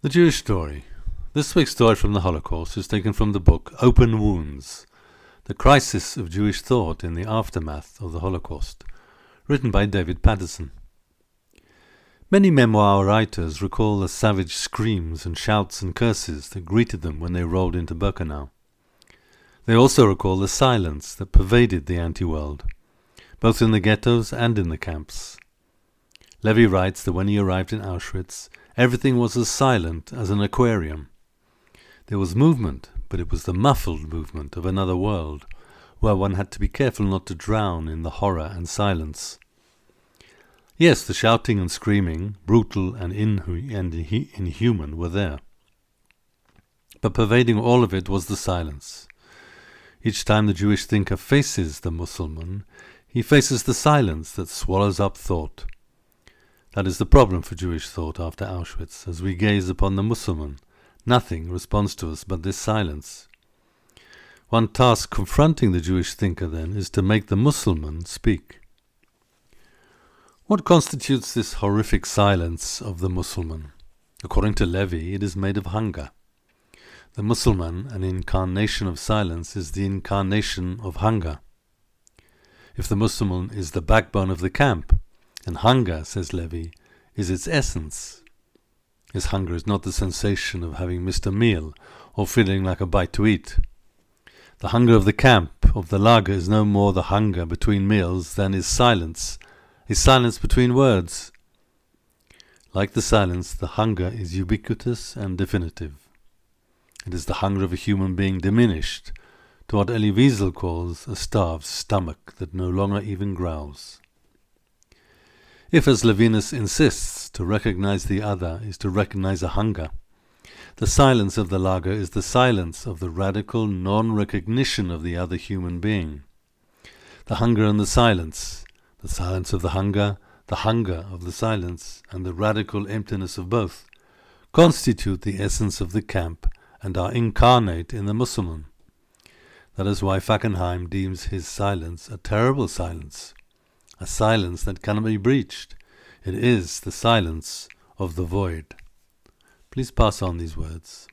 The Jewish Story. This week's story from the Holocaust is taken from the book Open Wounds, The Crisis of Jewish Thought in the Aftermath of the Holocaust, written by David Patterson. Many memoir writers recall the savage screams and shouts and curses that greeted them when they rolled into Birkenau. They also recall the silence that pervaded the antiworld, both in the ghettos and in the camps. Levi writes that when he arrived in Auschwitz, everything was as silent as an aquarium. There was movement, but it was the muffled movement of another world, where one had to be careful not to drown in the horror and silence. Yes, the shouting and screaming, brutal and inhuman, were there. But pervading all of it was the silence. Each time the Jewish thinker faces the Muslim, he faces the silence that swallows up thought. That is the problem for Jewish thought after Auschwitz. As we gaze upon the Muslim, nothing responds to us but this silence. One task confronting the Jewish thinker, then, is to make the Muslim speak. What constitutes this horrific silence of the Muslim? According to Levi, it is made of hunger. The Muslim, an incarnation of silence, is the incarnation of hunger. If the Muslim is the backbone of the camp, and hunger, says Levi, is its essence. His hunger is not the sensation of having missed a meal or feeling like a bite to eat. The hunger of the camp, of the lager, is no more the hunger between meals than is silence between words. Like the silence, the hunger is ubiquitous and definitive. It is the hunger of a human being diminished to what Elie Wiesel calls a starved stomach that no longer even growls. If, as Levinas insists, to recognize the other is to recognize a hunger, the silence of the lager is the silence of the radical non-recognition of the other human being. The hunger and the silence of the hunger of the silence, and the radical emptiness of both, constitute the essence of the camp and are incarnate in the Muslim. That is why Fackenheim deems his silence a terrible silence, a silence that cannot be breached. It is the silence of the void. Please pass on these words.